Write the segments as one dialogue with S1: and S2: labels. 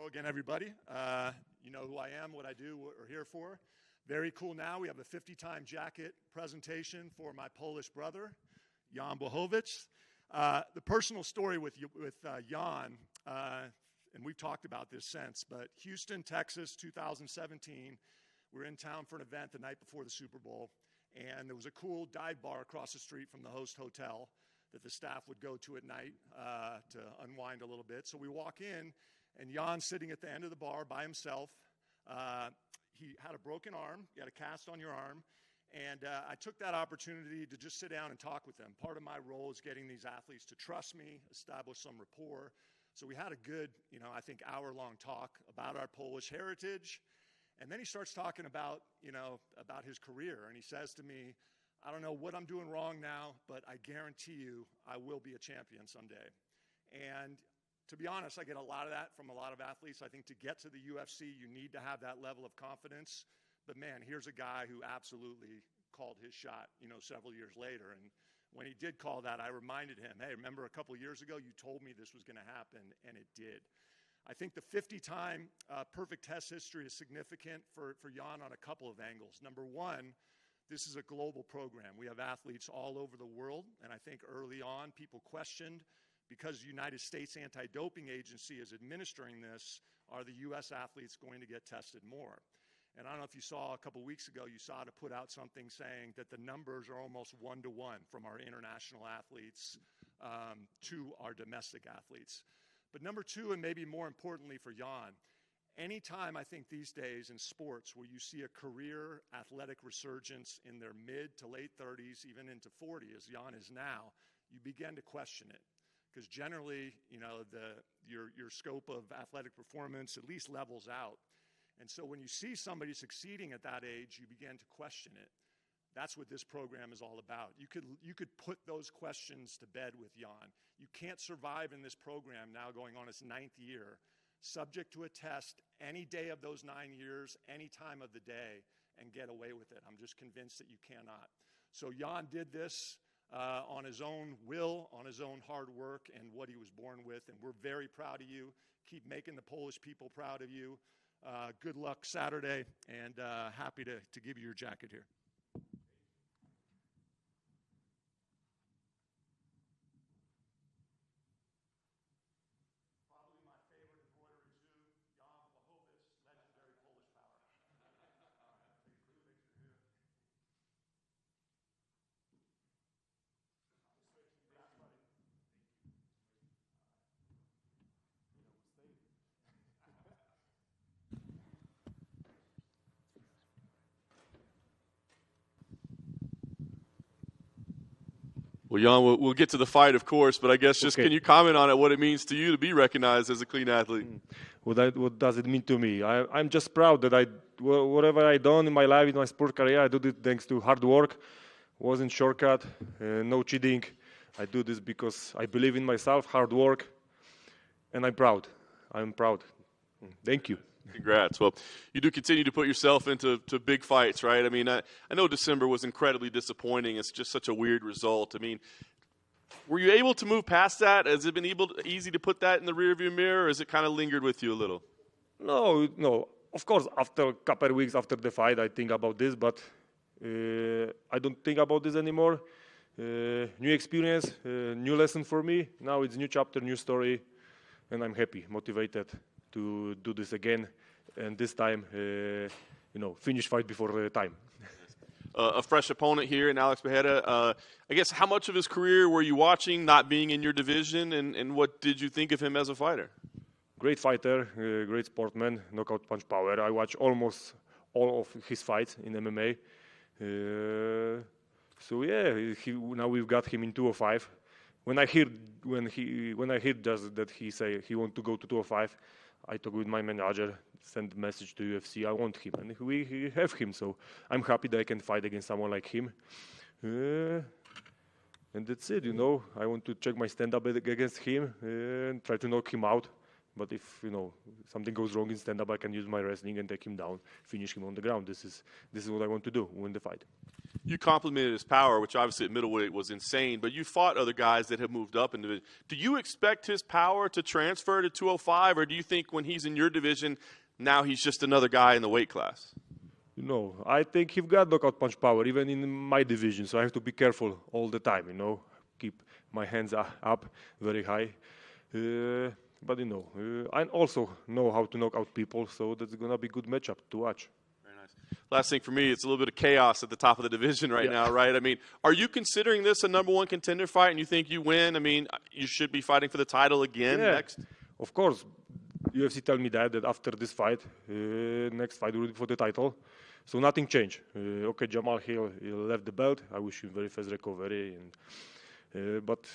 S1: Hello again, everybody. You know who I am, what I do, what we're here for. Very cool now. We have a 50-time jacket presentation for my Polish brother, Jan Blachowicz. The personal story with Jan, and we've talked about this since, but Houston, Texas, 2017, we're in town for an event the night before the Super Bowl, and there was a cool dive bar across the street from the host hotel that the staff would go to at night to unwind a little bit. So we walk in, and Jan's sitting at the end of the bar by himself. He had a broken arm. You had a cast on your arm. And I took that opportunity to just sit down and talk with him. Part of my role is getting these athletes to trust me, establish some rapport. So we had a good, I think hour-long talk about our Polish heritage. And then he starts talking about, about his career. And he says to me, I don't know what I'm doing wrong now, but I guarantee you I will be a champion someday. And to be honest, I get a lot of that from a lot of athletes. I think to get to the UFC, you need to have that level of confidence. But man, here's a guy who absolutely called his shot, several years later. And when he did call that, I reminded him, hey, remember a couple of years ago, you told me this was going to happen, and it did. I think the 50-time perfect test history is significant for Jan on a couple of angles. Number one, this is a global program. We have athletes all over the world, and I think early on people questioned, because the United States Anti-Doping Agency is administering this, are the U.S. athletes going to get tested more? And I don't know if you saw a couple weeks ago, USADA put out something saying that the numbers are almost 1-to-1 from our international athletes to our domestic athletes. But number two, and maybe more importantly for Jan, anytime I think these days in sports where you see a career athletic resurgence in their mid to late 30s, even into 40, as Jan is now, you begin to question it. Because generally, your scope of athletic performance at least levels out. And so when you see somebody succeeding at that age, you begin to question it. That's what this program is all about. You could put those questions to bed with Jan. You can't survive in this program now going on its 9th year, subject to a test any day of those 9 years, any time of the day, and get away with it. I'm just convinced that you cannot. So Jan did this on his own will, on his own hard work, and what he was born with. And we're very proud of you. Keep making the Polish people proud of you. Good luck Saturday, and happy to give you your jacket here. Probably my favorite embroidery too, Jan Blachowicz, legendary Polish power. All right, take a quick picture here. Congrats, buddy.
S2: Well, Jan, we'll get to the fight, of course, but I guess just can you comment on it, what it means to you to be recognized as a clean athlete?
S3: What does it mean to me? I'm just proud that whatever I done in my life, in my sport career, I do it thanks to hard work. Wasn't shortcut, no cheating. I do this because I believe in myself, hard work, and I'm proud. I'm proud. Thank you.
S2: Congrats. Well, you do continue to put yourself into big fights, right? I mean, I know December was incredibly disappointing. It's just such a weird result. I mean, were you able to move past that? Has it been easy to put that in the rearview mirror, or has it kind of lingered with you a little?
S3: No. Of course, after a couple of weeks after the fight, I think about this, but I don't think about this anymore. New experience, new lesson for me. Now it's new chapter, new story, and I'm happy, motivated to do this again, and this time, finish fight before time.
S2: A fresh opponent here in Alex Blachowicz. I guess how much of his career were you watching, not being in your division, and what did you think of him as a fighter?
S3: Great fighter, great sportsman, knockout punch power. I watch almost all of his fights in MMA. Now we've got him in 205. When I heard just that he say he want to go to 205, I talked with my manager, sent a message to UFC, I want him, and we have him, so I'm happy that I can fight against someone like him. And that's it, I want to check my stand-up against him and try to knock him out. But if, something goes wrong in stand-up, I can use my wrestling and take him down, finish him on the ground. This is what I want to do, win the fight.
S2: You complimented his power, which obviously at middleweight was insane, but you fought other guys that have moved up in division. Do you expect his power to transfer to 205, or do you think when he's in your division, now he's just another guy in the weight class?
S3: I think he's got knockout punch power, even in my division, so I have to be careful all the time, keep my hands up very high. But, I also know how to knock out people, so that's going to be a good matchup to watch.
S2: Very nice. Last thing for me, it's a little bit of chaos at the top of the division right now, right? I mean, are you considering this a #1 contender fight and you think you win? I mean, you should be fighting for the title again next?
S3: Of course. UFC tell me that after this fight, next fight will be for the title. So nothing changed. Okay, Jamal Hill left the belt. I wish him very fast recovery. But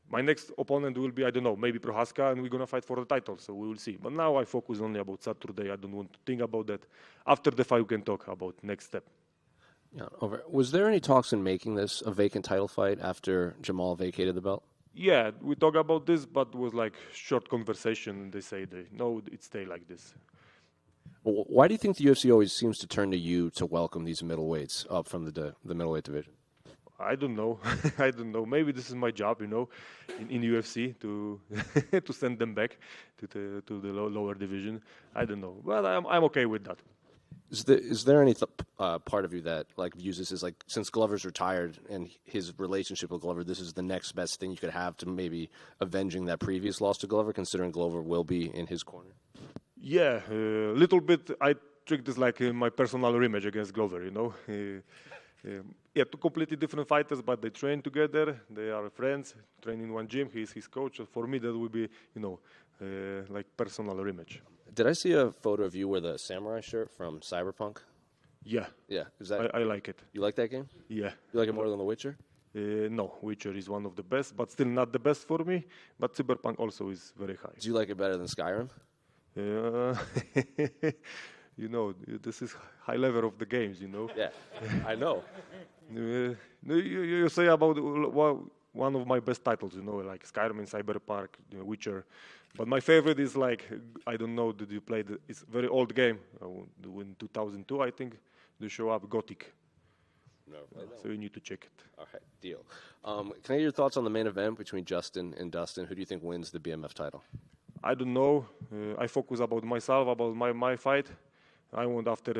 S3: my next opponent will be, I don't know, maybe Prohaska, and we're going to fight for the title. So we will see. But now I focus only about Saturday. I don't want to think about that. After the fight, we can talk about next step.
S4: Yeah, was there any talks in making this a vacant title fight after Jamal vacated the belt?
S3: Yeah, we talk about this, but it was like short conversation. They say, no, it stay like this.
S4: Well, why do you think the UFC always seems to turn to you to welcome these middleweights up from the middleweight division?
S3: I don't know. I don't know. Maybe this is my job, in UFC to to send them back to the lower division. I don't know, but I'm okay with that.
S4: Is there any part of you that views this as since Glover's retired and his relationship with Glover, this is the next best thing you could have to maybe avenging that previous loss to Glover, considering Glover will be in his corner?
S3: Yeah, a little bit. I treat this like my personal rematch against Glover. Two completely different fighters, but they train together. They are friends, train in one gym. He's his coach. So for me, that would be, like personal rematch.
S4: Did I see a photo of you with a samurai shirt from Cyberpunk?
S3: Yeah.
S4: Yeah. Is that?
S3: I like it.
S4: You like that game?
S3: Yeah.
S4: You like it more than The Witcher?
S3: No, Witcher is one of the best, but still not the best for me. But Cyberpunk also is very high.
S4: Do you like it better than Skyrim?
S3: This is high level of the games,
S4: Yeah, I know.
S3: You say about one of my best titles, like Skyrim and Cyberpunk, Witcher. But my favorite is I don't know, did you play it's a very old game, in 2002, I think, they show up Gothic.
S4: No,
S3: so you need to check it.
S4: All right, deal. Can I get your thoughts on the main event between Justin and Dustin? Who do you think wins the BMF title?
S3: I don't know. I focus about myself, about my fight. I want after,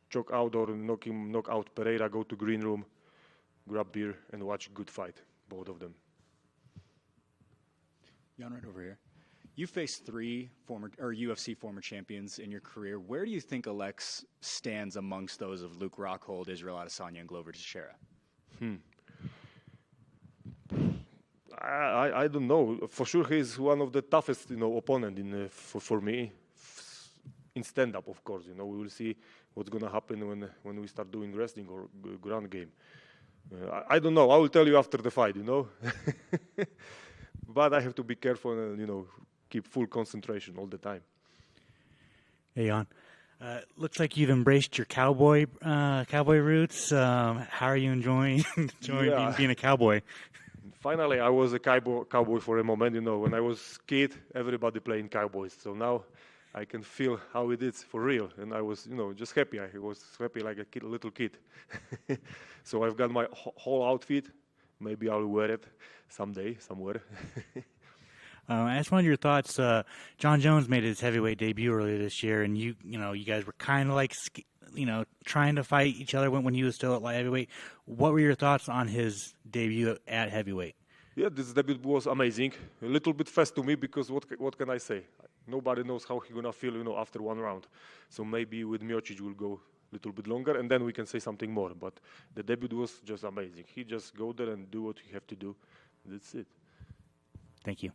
S3: choke out or knock out Pereira, go to green room, grab beer, and watch good fight, both of them.
S5: Jan, right over here. You faced 3 UFC former champions in your career. Where do you think Alex stands amongst those of Luke Rockhold, Israel Adesanya, and Glover Teixeira?
S3: I don't know. For sure, he's one of the toughest, opponent for me. In stand-up, of course, we will see what's going to happen when we start doing wrestling or ground game. I don't know. I will tell you after the fight, But I have to be careful and, keep full concentration all the time.
S6: Hey, Jan. Looks like you've embraced your cowboy roots. How are you enjoying being a cowboy?
S3: Finally, I was a cowboy for a moment. When I was kid, everybody playing cowboys. So now I can feel how it is for real. And I was, just happy. I was happy like a little kid. So I've got my whole outfit. Maybe I'll wear it someday, somewhere.
S6: I just wanted your thoughts. John Jones made his heavyweight debut earlier this year, and you guys were kind of trying to fight each other when he was still at light heavyweight. What were your thoughts on his debut at heavyweight? Yeah,
S3: this debut was amazing. A little bit fast to me because what can I say? Nobody knows how he's gonna feel, after one round. So maybe with Miocic we'll go a little bit longer, and then we can say something more. But the debut was just amazing. He just go there and do what he have to do. That's it.
S6: Thank you.